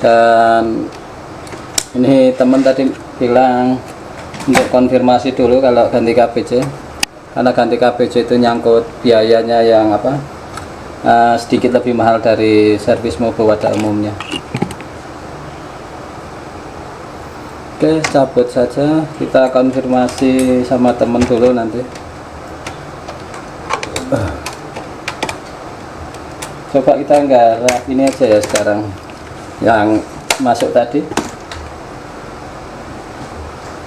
Dan ini teman tadi bilang untuk konfirmasi dulu kalau ganti KBC, karena ganti KBC itu nyangkut biayanya yang sedikit lebih mahal dari servis mobil pada umumnya. Oke, cabut saja, kita konfirmasi sama temen dulu nanti. Coba kita nggarap ini aja ya sekarang yang masuk tadi.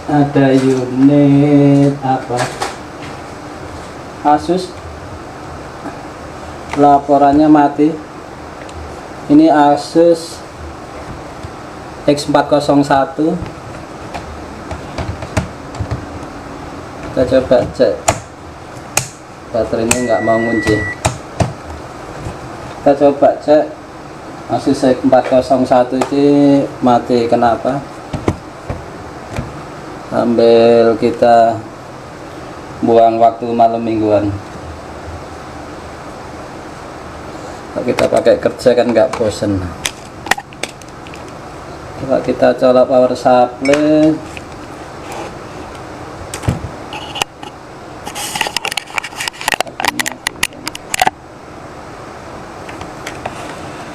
Ada unit apa, Asus, laporannya mati. Ini Asus X401. Kita coba cek, baterainya nggak mau ngunci. Kita coba cek Asus X401 ini mati kenapa, sambil kita buang waktu malam mingguan. Kalau kita pakai kerja kan nggak bosen. Coba kita colok power supply.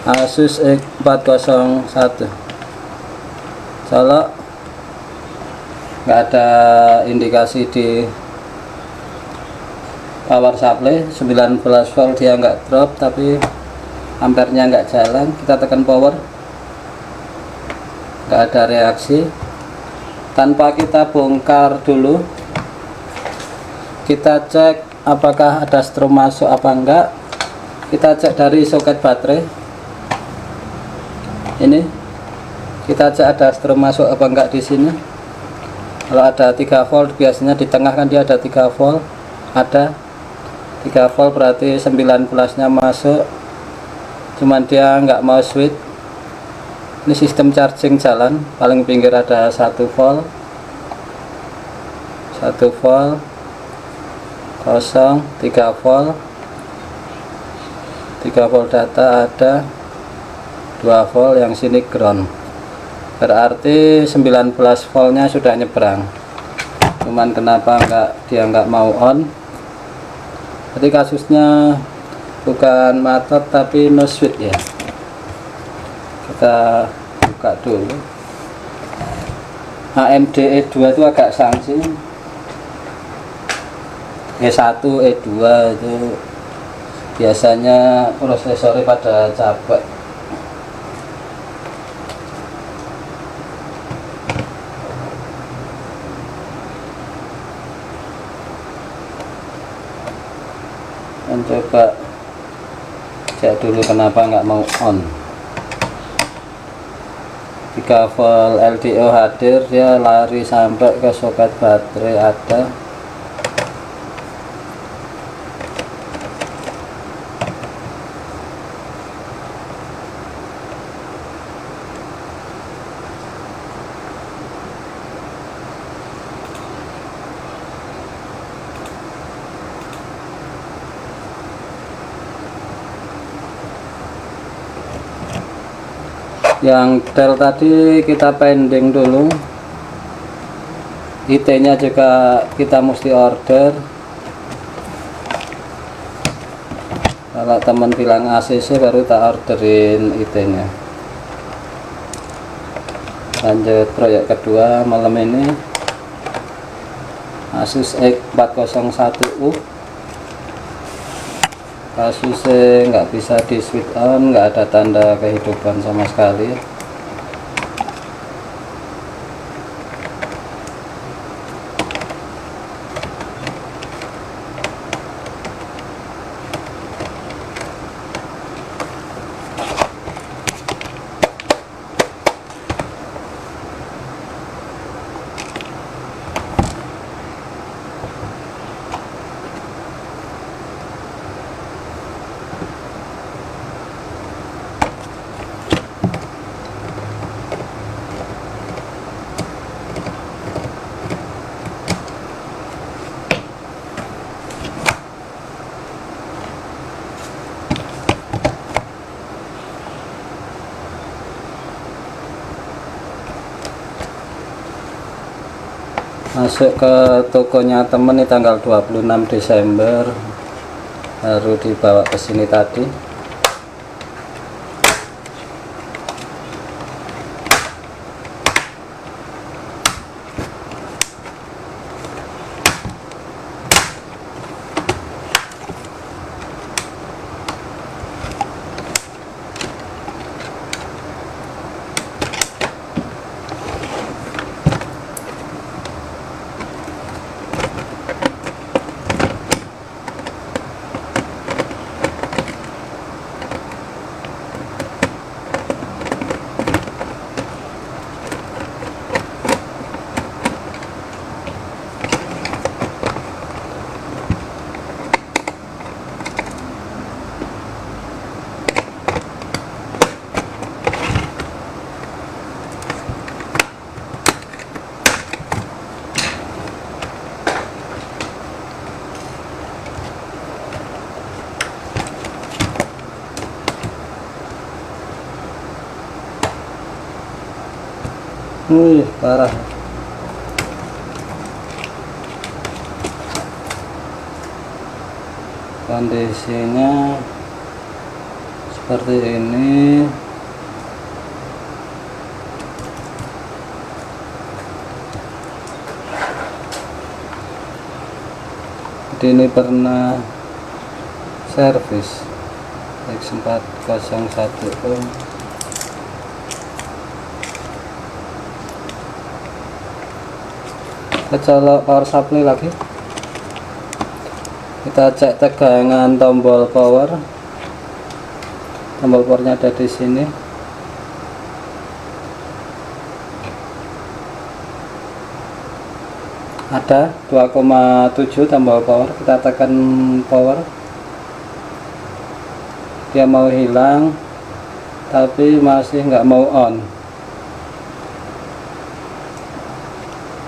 Asus X401 colok, nggak ada indikasi di power supply. 19 volt dia nggak drop, tapi ampernya nggak jalan. Kita tekan power, nggak ada reaksi. Tanpa kita bongkar dulu, kita cek apakah ada strom masuk apa enggak. Kita cek dari soket baterai. Ini kita cek ada strom masuk apa enggak di sini. Kalau ada 3 volt, biasanya di tengah kan dia ada 3 volt, ada 3 volt berarti 19 nya masuk, cuman dia nggak mau switch. Ini sistem charging jalan, paling pinggir ada 1 volt, 1 volt kosong, 3 volt, 3 volt data ada, 2 volt, yang sini ground, berarti 19 voltnya sudah nyebrang. Cuman kenapa dia nggak mau on? Jadi kasusnya bukan matot tapi no switch ya. Kita buka dulu. AMD E2 itu agak sanksi. E1, E2 itu biasanya prosesornya pada capek. Dan coba cek dulu kenapa nggak mau on. 3 volt LDO hadir, dia lari sampai ke soket baterai ada. Yang Dell tadi kita pending dulu, IT nya juga kita mesti order. Kalau teman bilang ACC baru tak orderin IT nya. Lanjut proyek kedua malam ini, Asus X401U. Kasusnya nggak bisa di switch on, nggak ada tanda kehidupan sama sekali. masuk ke tokonya temen nih tanggal 26 Desember, baru dibawa ke sini tadi. Wih, parah. Kondisinya seperti ini. Ini pernah servis X401. Kita colok power supply lagi, kita cek tegangan tombol powernya ada di sini. Ada 2,7 tombol power. Kita tekan power, dia mau hilang tapi masih nggak mau on.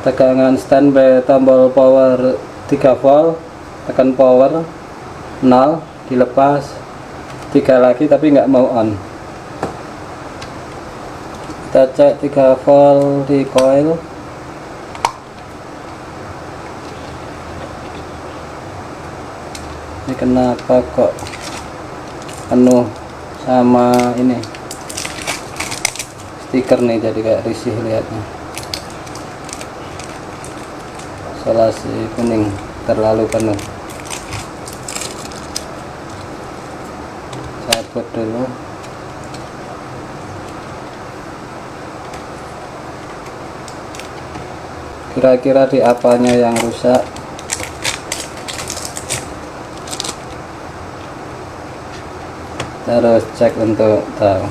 Tegangan standby tombol power 3 volt, tekan power 0, dilepas 3 lagi tapi nggak mau on. Kita cek 3 volt di coil. Ini kenapa kok penuh sama ini stiker nih, jadi kayak risih lihatnya. Isolasi kuning terlalu penuh. Cabut dulu. Kira-kira di apanya yang rusak? Terus cek untuk tahu.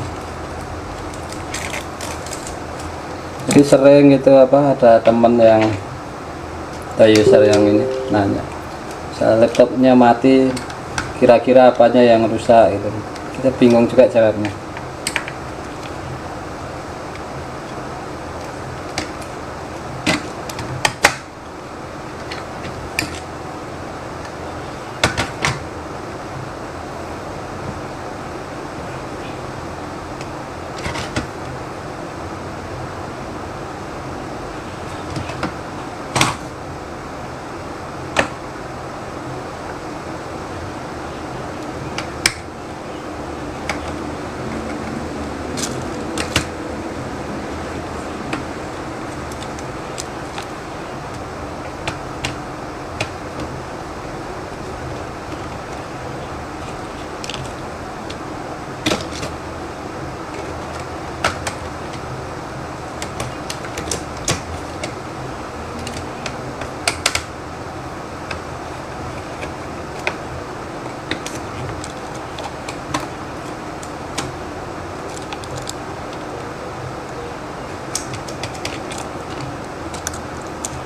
Jadi sering gitu ada temen yang user yang ini nanya, soal laptopnya mati, kira-kira apanya yang rusak gitu. Kita bingung juga jawabnya.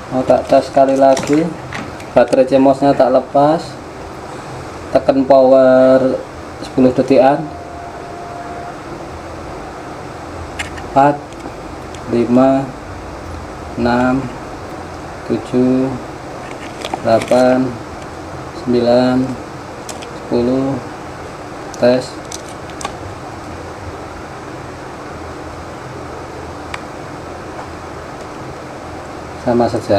Mau tak tes sekali lagi, baterai CMOS nya tak lepas, tekan power 10 detikan, 4 5 6 7 8 9 10. Tes. Sama saja.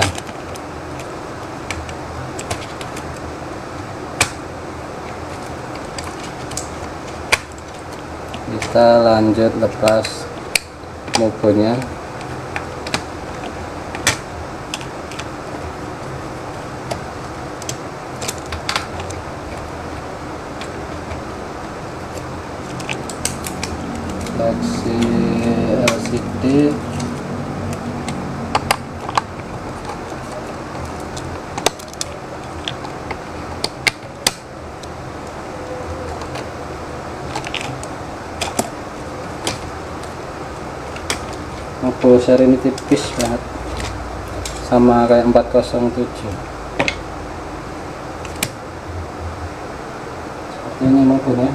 kita lanjut lepas mobonya. Seleksi LCD, mobo seri ini tipis banget, sama kayak 407. Seperti ini mobonya.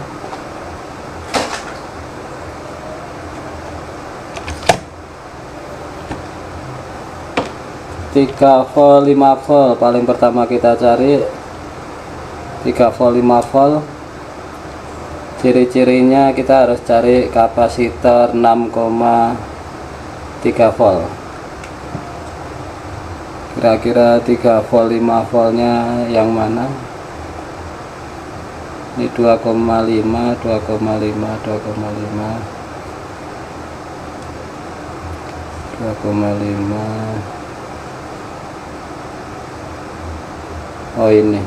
Tiga volt 5 volt paling pertama kita cari 3 volt 5 volt. Ciri-cirinya kita harus cari kapasitor 6,3 volt. Kira-kira 3 volt 5 voltnya yang mana? Ini 2,5 2,5 2,5. Oh ini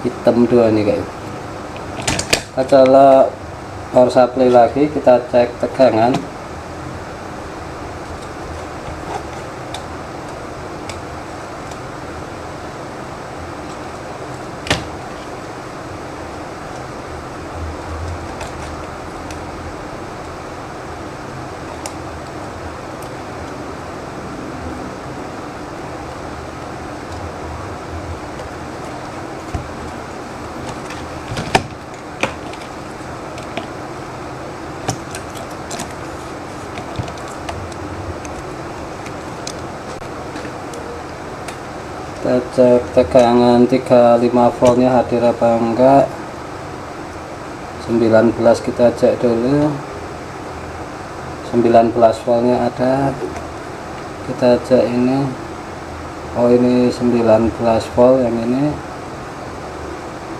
hitam 2 nih guys. Kita colok power supply lagi, kita cek tegangan. Kita cek tegangan 35 voltnya hadir apa enggak. 19 kita cek dulu. 19 voltnya ada, kita cek ini. Oh ini 19 volt, yang ini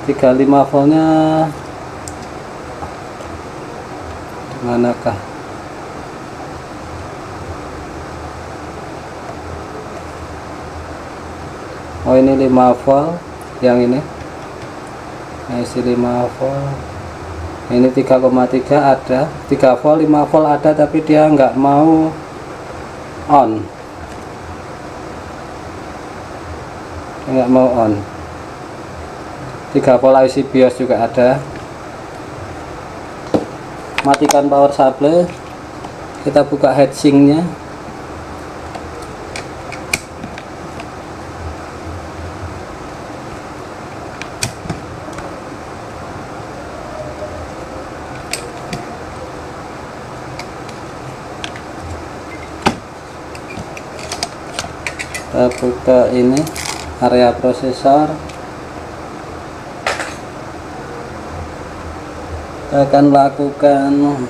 35 voltnya manakah? Oh ini 5 volt, yang ini isi 5 volt. Ini 3,3 ada, 3 volt 5 volt ada, tapi dia nggak mau on, nggak mau on. 3 volt IC BIOS juga ada. Matikan power supply, kita buka heatsinknya. Kita buka ini area prosesor. Kita akan lakukan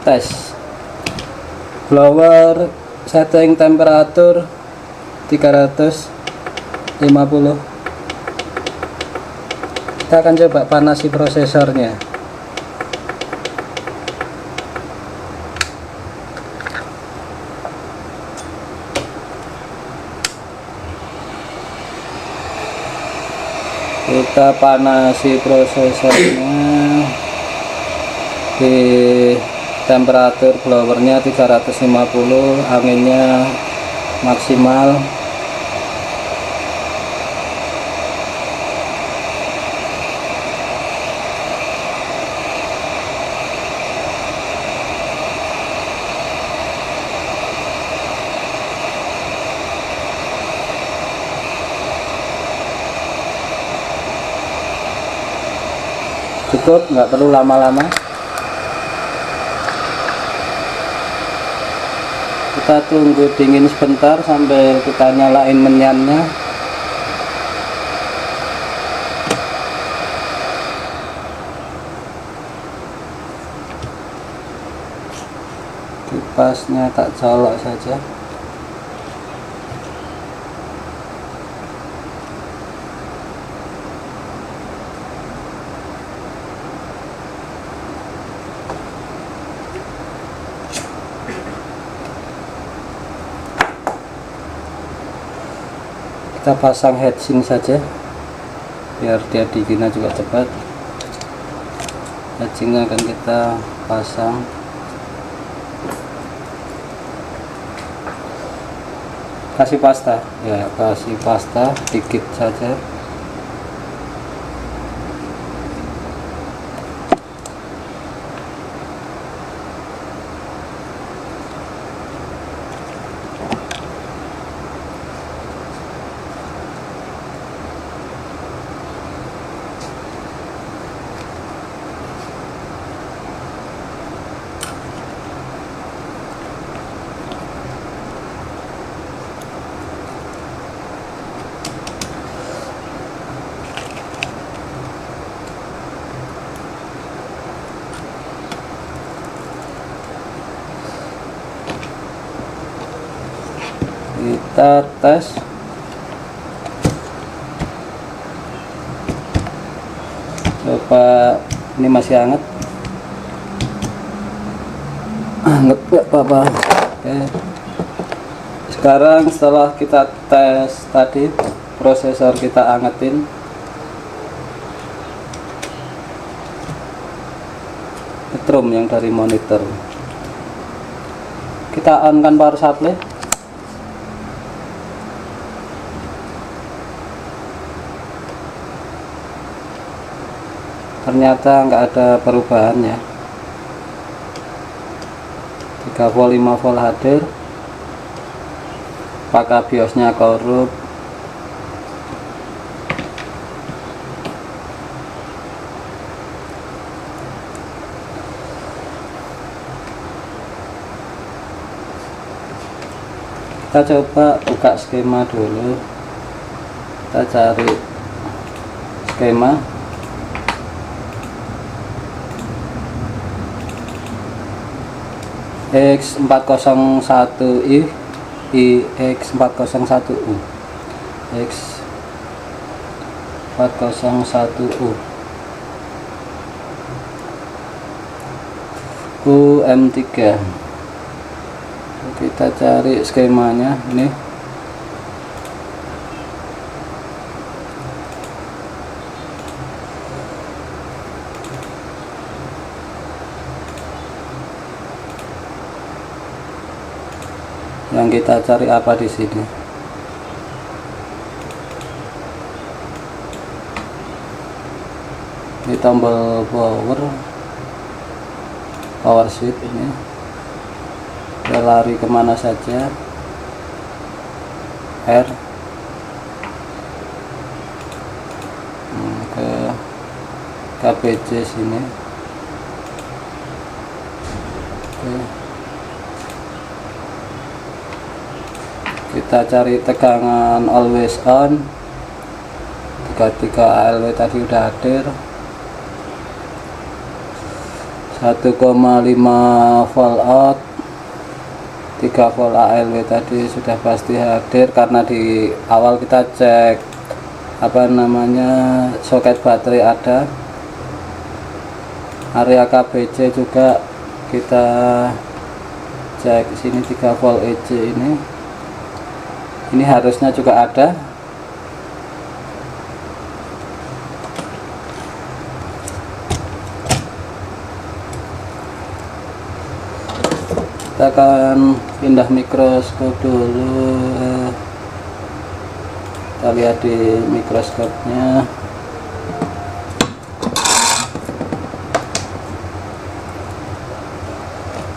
tes blower, setting temperatur 350. Kita akan coba panasi prosesornya. Kita panasi prosesornya di temperatur blowernya 350, anginnya maksimal. Cukup, nggak perlu lama-lama. Kita tunggu dingin sebentar sambil kita nyalain menyannya. Kipasnya tak colok saja. kita pasang heatsink saja biar dia dinginnya juga cepat. Heatsinknya akan kita pasang. Kasih pasta ya, kasih pasta dikit saja. Kita tes. Coba, ini masih hangat. Hangat gak apa-apa. Oke. Sekarang setelah kita tes tadi, prosesor kita angetin. Metrum yang dari monitor. Kita on kan power supply. Ternyata nggak ada perubahan ya. 3 volt 5 volt hadir. Apakah BIOSnya korup? Kita coba buka skema dulu. Kita cari skema. X401i X401U X401U UM3. Kita cari skemanya ini. Yang kita cari apa di sini? Ini tombol power switch ini. Kita lari kemana saja? R ke KPJ sini. Oke. Kita cari tegangan always on. 33 ALW tadi udah hadir. 1,5 volt out. 3 volt ALW tadi sudah pasti hadir karena di awal kita cek apa namanya soket baterai ada. Area KBC juga kita cek sini 3 volt EC ini harusnya juga ada. Kita akan pindah mikroskop dulu. Kita lihat di mikroskopnya.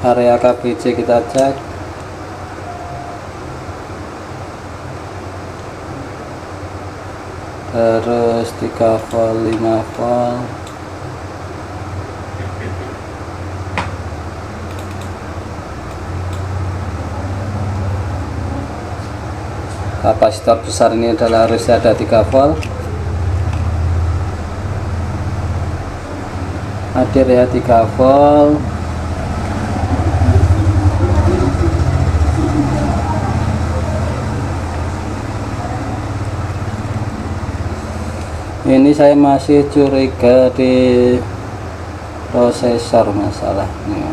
Area KBC kita cek. Terus 3 volt 5 volt. Kapasitor besar ini adalah harusnya ada 3 volt. Hadir ya 3 volt. Ini saya masih curiga di prosesor masalahnya.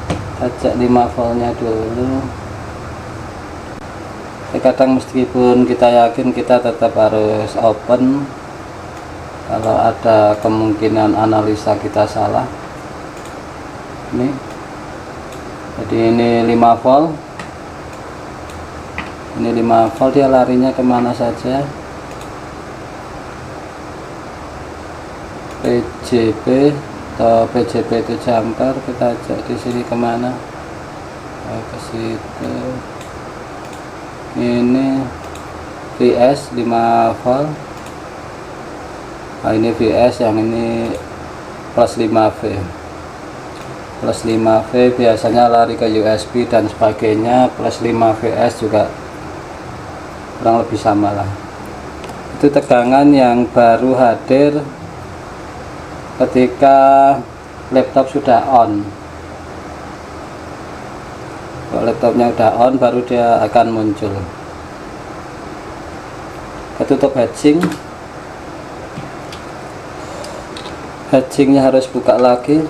Kita cek 5 voltnya dulu. Kadang meskipun kita yakin, kita tetap harus open kalau ada kemungkinan analisa kita salah. Ini jadi ini 5 volt, ini 5 volt, dia larinya kemana saja. PJP atau PJP itu jumper, kita ajak di sini kemana, ke situ. Ini VS 5 volt. Nah, ini VS, yang ini plus 5V. Plus 5V biasanya lari ke USB dan sebagainya, plus 5VS juga kurang lebih sama lah. Itu tegangan yang baru hadir ketika laptop sudah on. Kalau laptopnya udah on, baru dia akan muncul. Ketutup heatsink, heatsinknya harus buka lagi.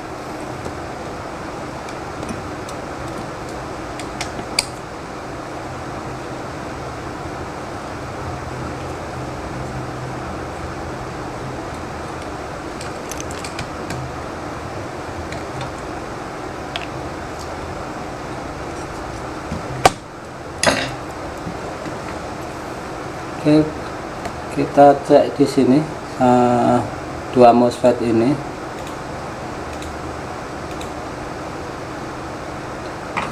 Oke, kita cek di sini dua MOSFET ini.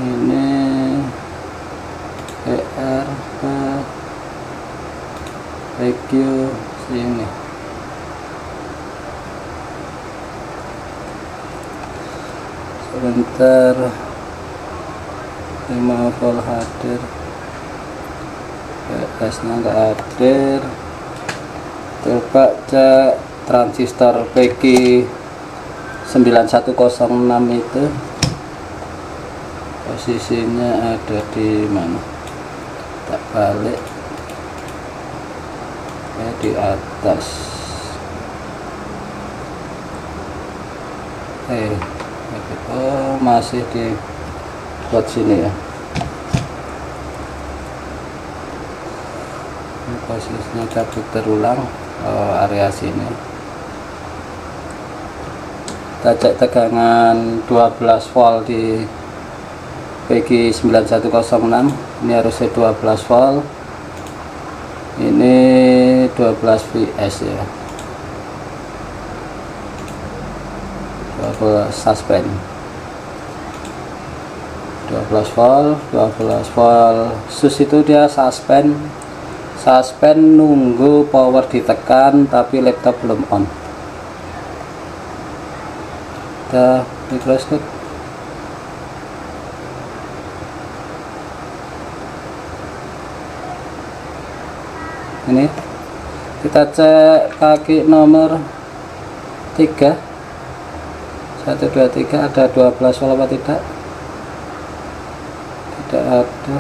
Ini PR ke PQ sini. Sebentar, 5 volt hadir. PS-nya nggak hadir. Coba cek transistor PQ 9106 itu posisinya ada di mana. Tak balik ya, di atas. Oh, masih di buat sini ya. Posisinya cabut terulang area sini. Kita cek tegangan 12 volt di PQ 9106. Ini harusnya 12 volt, ini 12 VS ya, 12 suspend, 12 volt, 12 volt. Sus itu dia suspend nunggu power ditekan tapi laptop belum on. Kita microscope. Ini kita cek kaki nomor 3 1 2 3, ada 12 volt apa tidak? Tidak ada.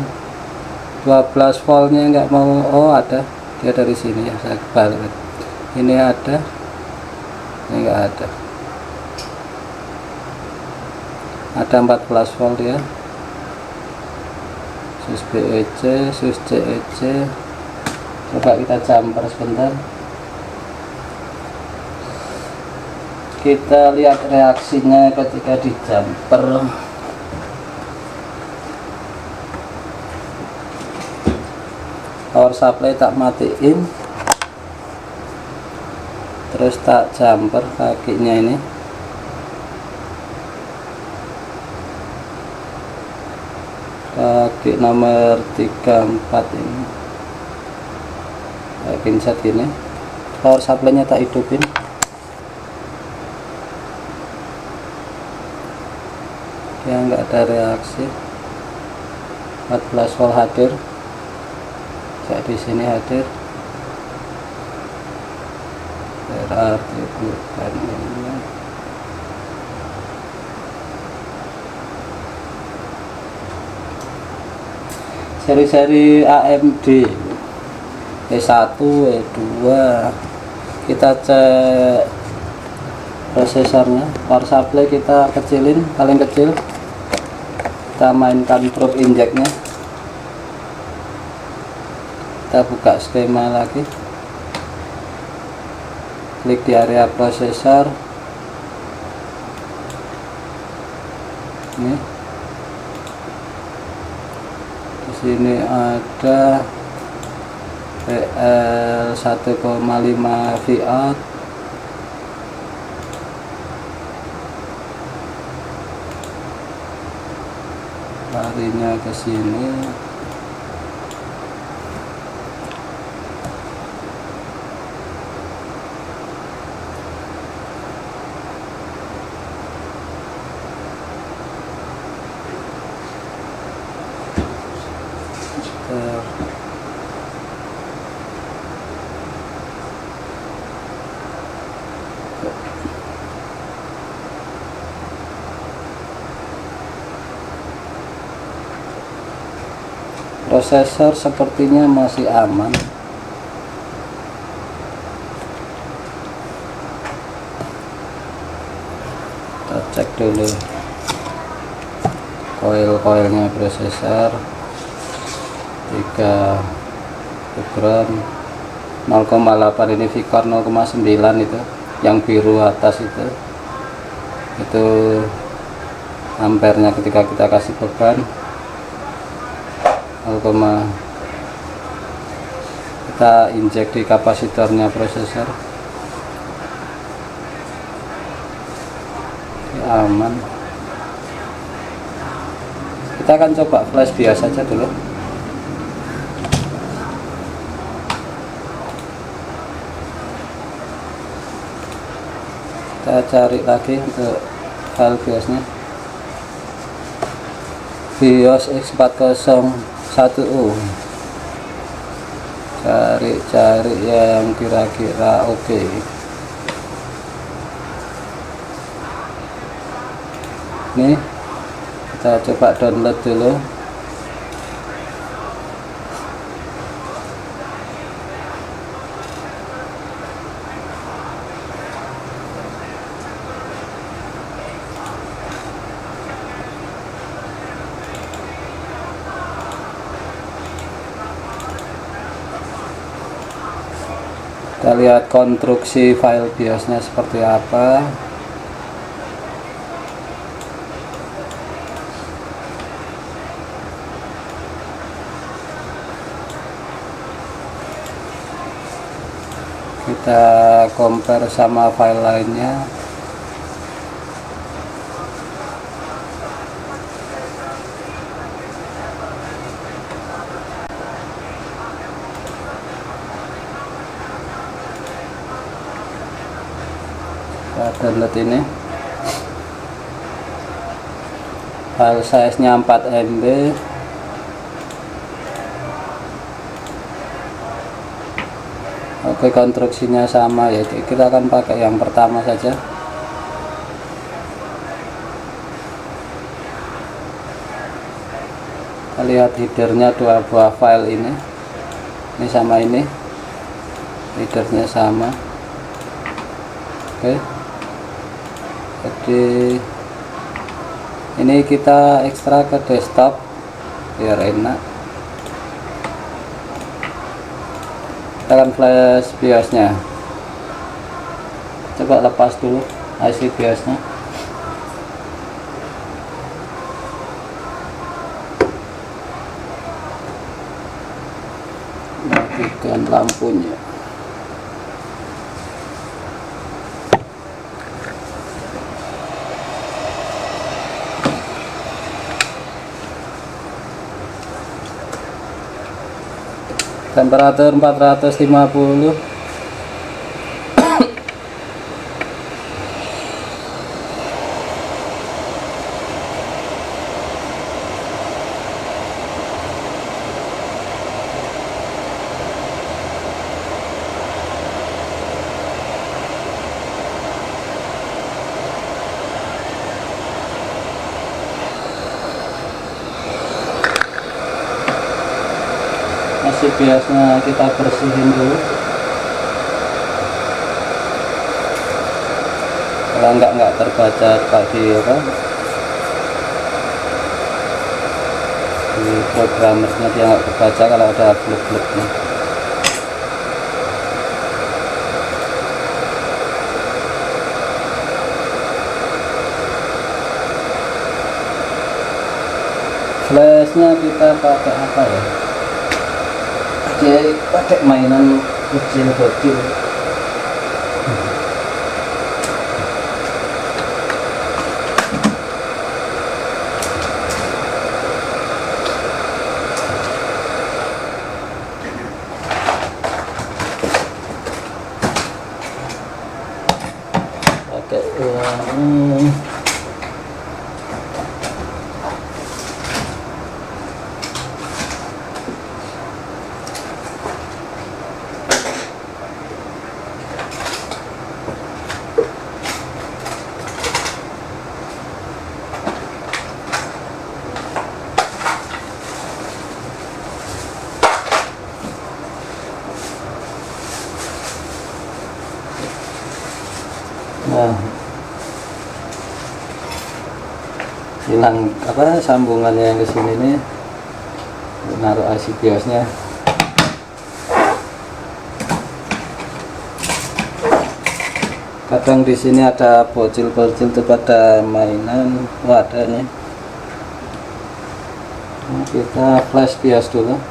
12 voltnya nggak mau. Oh, ada, dia dari sini ya, saya balik. Ini ada, ini nggak ada. Ada 14 volt ya. Sus BEC, sus CEC. Coba kita jumper sebentar. Kita lihat reaksinya ketika di jumper. Power supply tak matiin, terus tak jumper kakinya ini. Kaki nomor 34 ini, pin set ini. Power supply nya tak hidupin. Dia nggak ada reaksi. 14 volt hadir. Di sini hadir, berarti bukan ini. Seri-seri AMD E1, E2. Kita cek prosesornya. Power supply kita kecilin, paling kecil. Kita mainkan probe injeknya. Kita buka skema lagi, klik di area prosesor ini. Di sini ada PL 1,5 Viot, larinya ke sini. Prosesor sepertinya masih aman. Kita cek dulu koil-koilnya prosesor 3 background 0,8 ini Vicor 0,9 itu yang biru atas itu ampernya ketika kita kasih beban 0, kita injek di kapasitornya prosesor ya, aman. Kita akan coba flash biasa saja dulu. Kita cari lagi untuk file BIOS-nya, BIOS X401U. Cari yang kira-kira oke. Nih, kita coba download dulu. Kita lihat konstruksi file BIOS-nya seperti apa. Kita compare sama file lainnya. Download ini, file size nya 4 MB. Oke, konstruksinya sama, yaitu kita akan pakai yang pertama saja. Kita lihat headernya, 2 buah file ini sama ini, headernya sama. Oke, jadi ini kita ekstrak ke desktop biar enak. Kita akan flash BIOS nya, coba lepas dulu IC BIOS nya. Matikan lampunya. Temperatur 450. Masih biasanya kita bersihin dulu, kalau enggak terbaca di di programmernya, dia nggak terbaca kalau ada blok-bloknya. Flashnya kita pakai apa ya? Pakai mainan kecil-kecil. Pakai ini. Nah, hilang apa sambungannya yang ke sini nih, naruh IC BIOSnya. Kadang di sini ada bocil-bocil tuh pada mainan. Ada nih. Nah, kita flash BIOS dulu.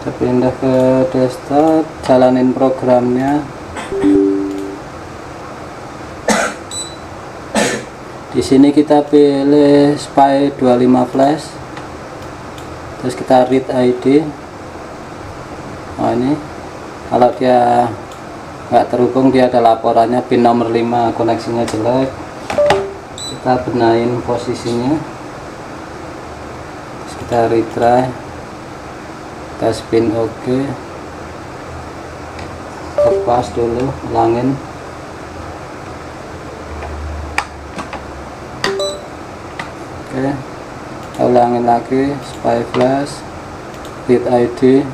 Kita pindah ke desktop, jalanin programnya. Di sini kita pilih SPY 25 flash, terus kita read ID. Oh, ini kalau dia nggak terhubung, dia ada laporannya pin nomor 5 koneksinya jelek. Kita benahin posisinya, terus kita retry, kita spin oke, lepas dulu, ulangin. Oke, kita ulangin lagi, SPY flash, read ID.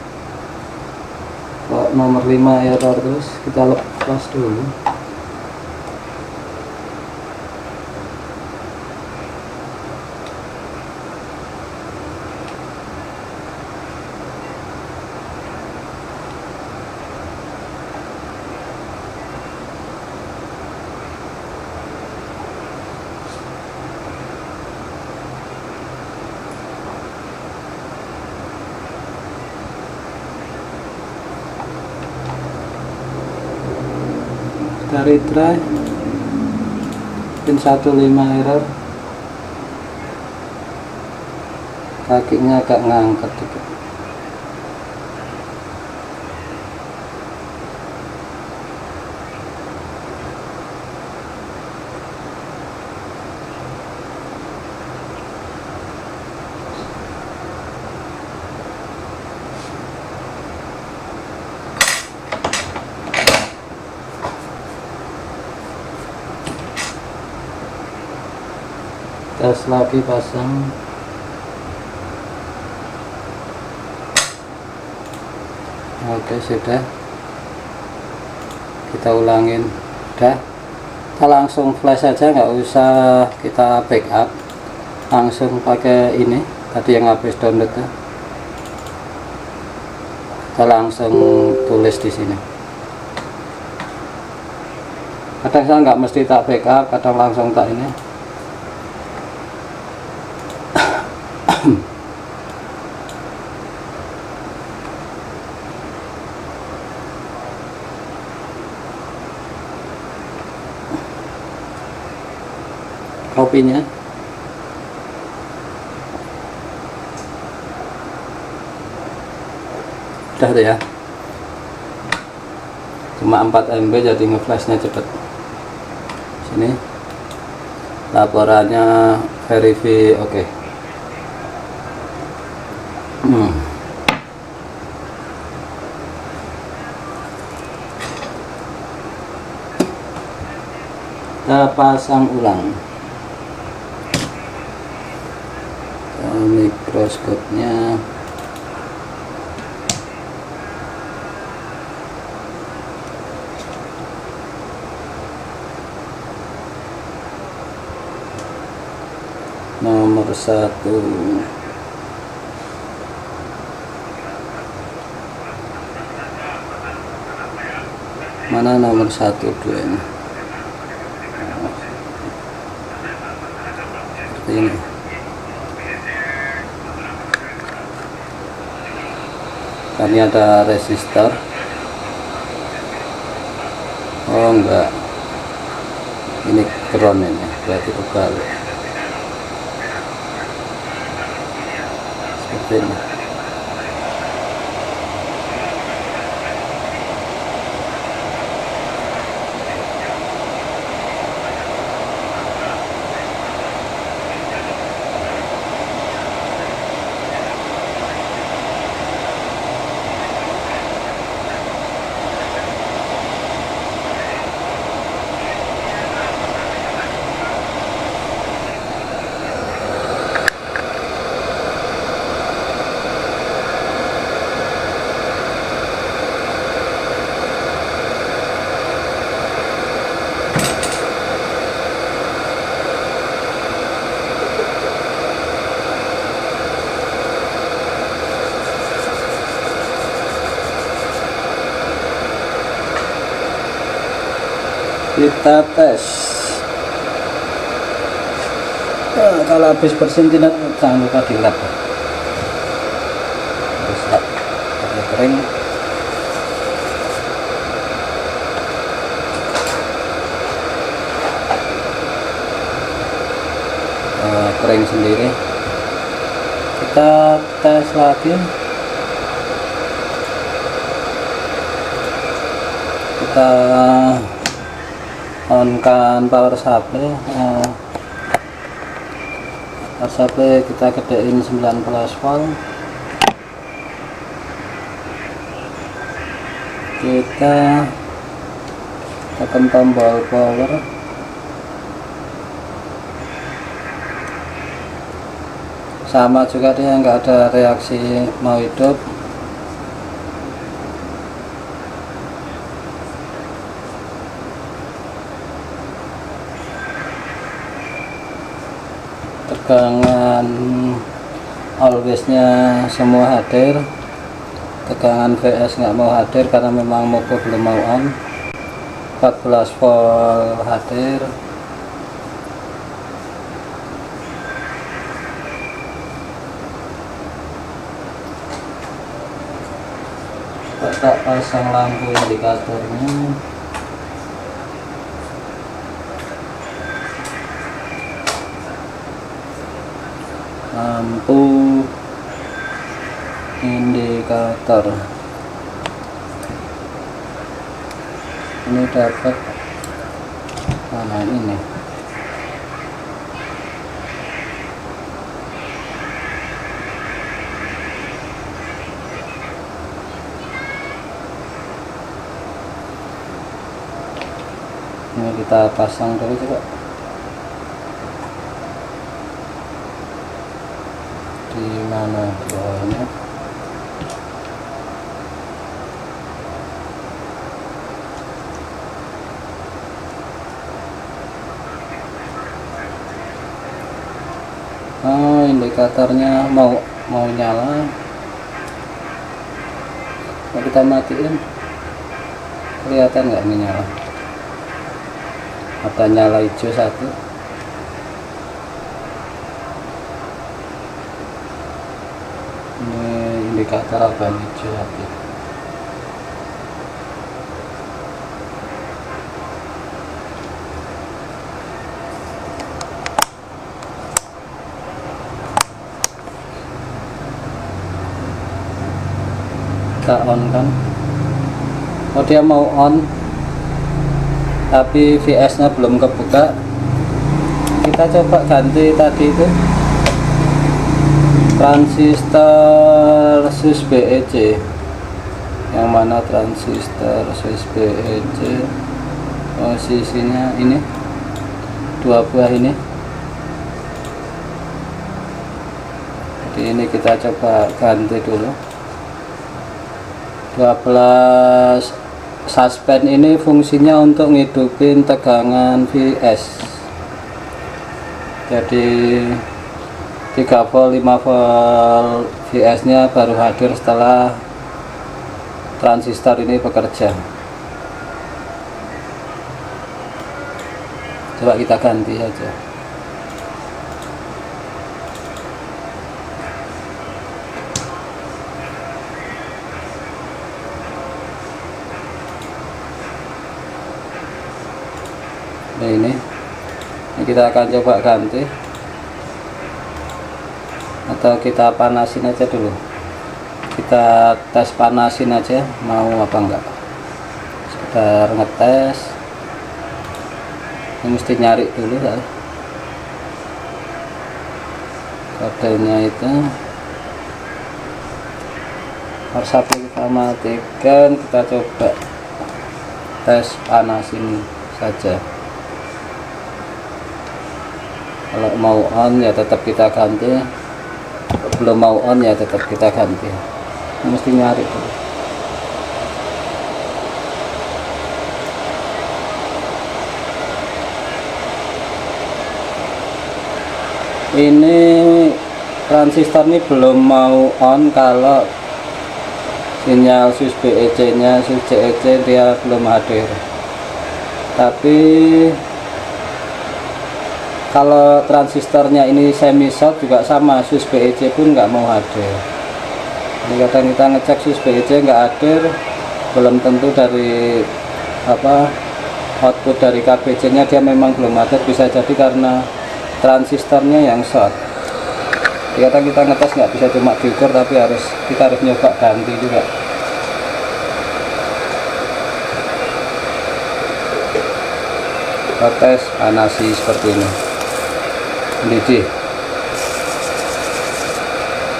Kok nomor 5 error terus, kita lepas dulu. Kita retry, pin 15 error, kakinya agak ngangkat dikit. Tes lagi, pasang. Oke, sudah. Kita ulangin. Udah. Kita langsung flash aja, nggak usah kita backup. Langsung pakai ini tadi yang habis download ya. Kita langsung tulis di sini. Kadang saya nggak mesti tak backup, kadang langsung tak ini. Kopinya udah tuh ya, cuma 4 MB jadi ngeflashnya cepet. Sini laporannya verify oke. Kita pasang ulang mikroskopnya. nomor 1. Mana nomor 1 2 ini? Seperti ini. Ini ada resistor. Oh enggak, ini ground, ini berarti kebalik seperti ini. Kita tes. Kalau habis bersin tidak, jangan lupa dilap. Rusak, ada kering. Kering sendiri. Kita tes lagi. Kita on kan power supply. Power supply kita gedein 19 volt. Kita tekan tombol power. Sama juga dia nggak ada reaksi mau hidup. Tegangan always-nya semua hadir, tegangan VS nggak mau hadir karena memang motor belum mau on. 14 volt hadir. Kita pasang lampu indikatornya. Lampu indikator ini dapat mana ini? Ini kita pasang dulu coba. Di mana bawahnya? Oh, indikatornya mau nyala. Nah, kita matiin, kelihatan nggak ini nyala? Ada nyala hijau satu. Ini indikator apa hijau satu. Kita on kan? Oh, dia mau on tapi VS nya belum kebuka. Kita coba ganti tadi itu transistor SUS BEC. Yang mana transistor SUS BEC? Posisinya ini, dua buah ini. Jadi ini kita coba ganti dulu. 12 suspend ini fungsinya untuk ngidupin tegangan VS. Jadi 3 volt 5 volt VS nya baru hadir setelah transistor ini bekerja. Coba kita ganti saja. Nah, ini kita akan coba ganti, atau kita panasin aja dulu. Kita tes panasin aja, mau apa enggak. Sekedar ngetes. Ini mesti nyari dulu ya kodenya itu. Harus satu kita matikan, kita coba tes panasin saja. Kalau mau on ya tetap kita ganti, belum mau on ya tetap kita ganti. Ini mesti nyari dulu. Ini transistor ini belum mau on kalau sinyal switch BEC nya, switch CEC dia belum hadir. Tapi kalau transistornya ini semi short juga sama, switch BEC pun nggak mau hadir. Jadi kadang kita ngecek switch BEC nggak hadir, belum tentu dari output dari KBC nya dia memang belum hadir, bisa jadi karena transistornya yang short. Kadang kita ngetes nggak bisa cuma diukur, tapi kita harus nyoba ganti juga. Kita tes panasi seperti ini.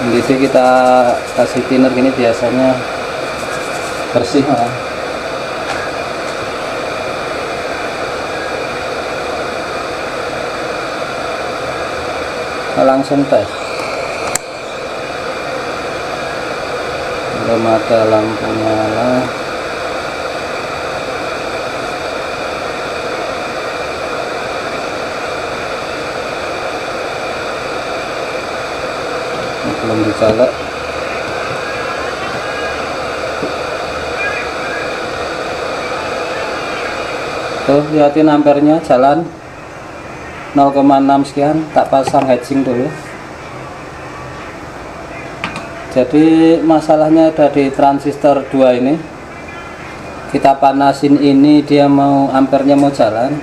Mendidih kita kasih thinner gini biasanya bersih malah. Langsung tes, belum ada lampu nyala. Ini belum dicolok. Tuh lihatin ampernya jalan 0,6 sekian. Tak pasang hedging dulu. Jadi masalahnya ada di transistor 2 ini. Kita panasin ini, dia mau ampernya mau jalan.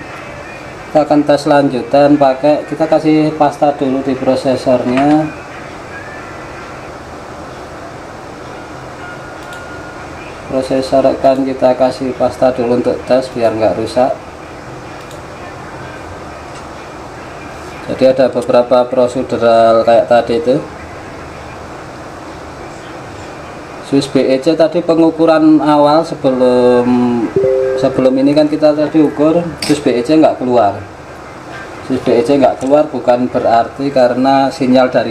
Kita akan tes lanjutan pakai, kita kasih pasta dulu di prosesornya. Prosesor akan kita kasih pasta dulu untuk tes biar nggak rusak. Jadi ada beberapa prosedural kayak tadi itu. Switch BEC tadi pengukuran awal sebelum ini kan kita tadi ukur switch BEC nggak keluar. Switch BEC nggak keluar bukan berarti karena sinyal dari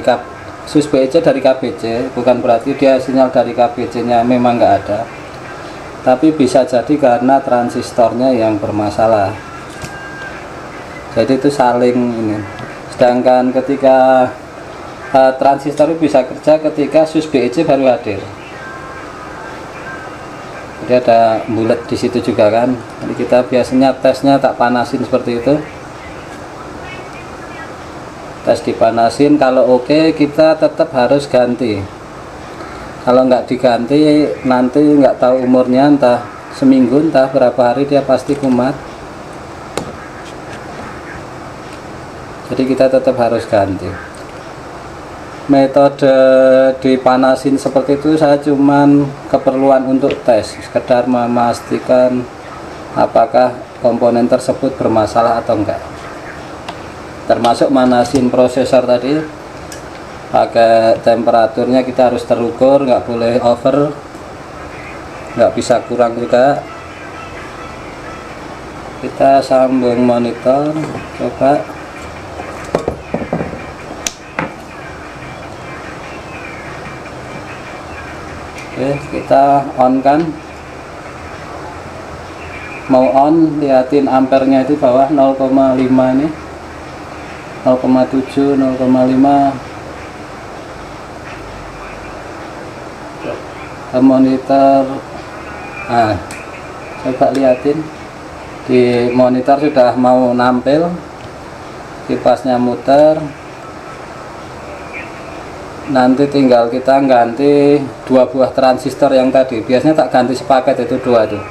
switch BEC dari KBC, bukan berarti dia sinyal dari KBC nya memang nggak ada. Tapi bisa jadi karena transistornya yang bermasalah. Jadi itu saling ini. Sedangkan ketika transistor bisa kerja ketika switch BEC baru hadir. Jadi ada bulat di situ juga kan. Jadi kita biasanya tesnya tak panasin seperti itu. Tes dipanasin, kalau oke kita tetap harus ganti. Kalau nggak diganti nanti nggak tahu umurnya, entah seminggu entah berapa hari dia pasti kumat. Jadi kita tetap harus ganti. Metode dipanasin seperti itu saya cuman keperluan untuk tes, sekedar memastikan apakah komponen tersebut bermasalah atau enggak. Termasuk manasin prosesor tadi, pakai temperaturnya kita harus terukur, nggak boleh over, nggak bisa kurang juga. Kita sambung monitor, coba. Oke, kita on kan. Mau on, liatin ampernya itu bawah 0,5 ini. 0,7, 0,5. monitor. Nah, coba liatin di monitor sudah mau nampil, kipasnya muter. Nanti tinggal kita ganti 2 buah transistor yang tadi, biasanya tak ganti sepaket, itu 2 tuh.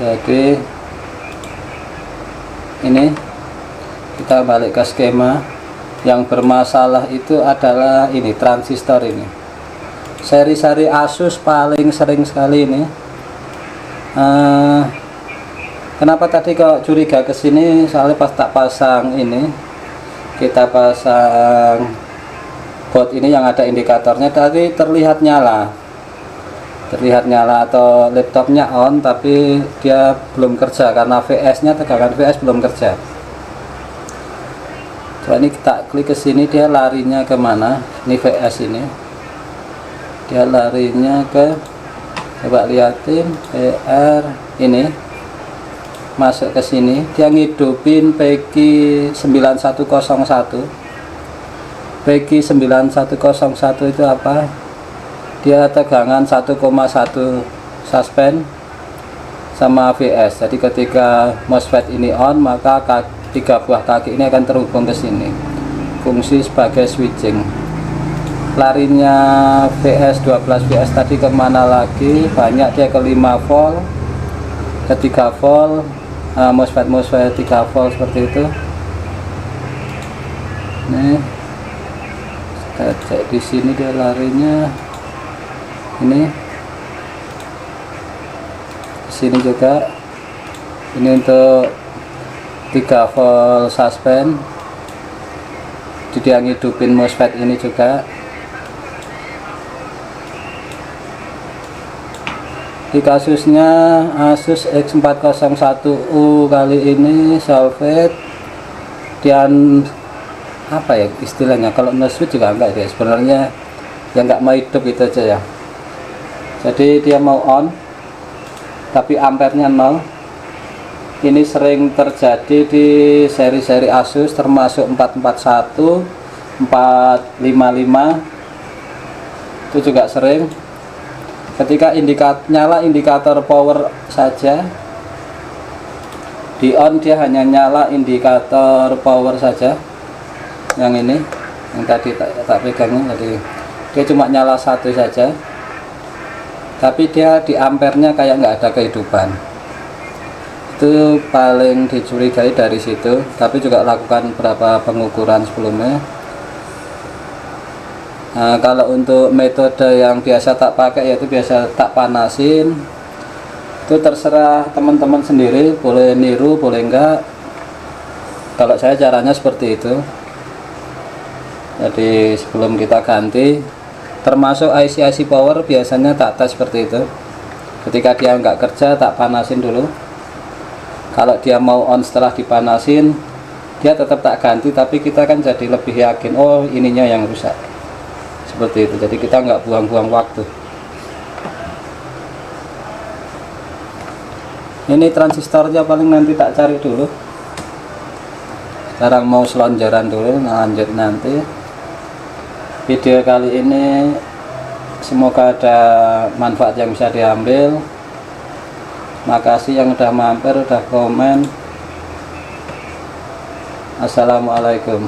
Jadi ini kita balik ke skema. Yang bermasalah itu adalah ini transistor ini. Seri-seri Asus paling sering sekali ini. Kenapa tadi kok curiga ke sini? Soalnya pas tak pasang ini, kita pasang board ini yang ada indikatornya, tadi terlihat nyala atau laptopnya on, tapi dia belum kerja karena VS nya, tegangan VS belum kerja. Coba ini kita klik ke sini, dia larinya kemana? Ini VS ini, dia larinya ke, coba liatin PR ini, masuk ke sini, dia ngidupin PQ 9101. PQ 9101 itu apa? Dia tegangan 1,1 suspend sama VS. Jadi ketika MOSFET ini on, maka 3 buah kaki ini akan terhubung ke sini, fungsi sebagai switching. Larinya VS 12 VS tadi kemana lagi? Banyak, dia ke 5 volt, ke 3 volt, MOSFET 3 volt seperti itu. Nih, kita cek di sini dia larinya ini, sini juga. Ini untuk 3 volt suspend, dia ngidupin MOSFET ini juga. Di kasusnya Asus X401U kali ini Solvet, dan apa ya istilahnya, kalau no switch juga enggak ya sebenarnya, ya enggak mau hidup itu aja ya. Jadi dia mau on tapi ampernya 0. Ini sering terjadi di seri-seri Asus, termasuk 441, 455, itu juga sering. Ketika nyala indikator power saja, di on dia hanya nyala indikator power saja. Yang ini, yang tadi tak pegangnya, jadi dia cuma nyala 1 saja, tapi dia di ampernya kayak nggak ada kehidupan. Itu paling dicurigai dari situ, tapi juga lakukan beberapa pengukuran sebelumnya. Nah, kalau untuk metode yang biasa tak pakai, yaitu biasa tak panasin, itu terserah teman-teman sendiri, boleh niru boleh enggak. Kalau saya caranya seperti itu. Jadi sebelum kita ganti, termasuk IC power biasanya tak tes seperti itu. Ketika dia nggak kerja, tak panasin dulu. Kalau dia mau on setelah dipanasin, dia tetap tak ganti, tapi kita kan jadi lebih yakin, oh ininya yang rusak, seperti itu. Jadi kita nggak buang-buang waktu. Ini transistornya paling nanti tak cari dulu. Sekarang mau selonjoran dulu, lanjut nanti. Video kali ini semoga ada manfaat yang bisa diambil. Makasih yang udah mampir, udah komen. Assalamualaikum.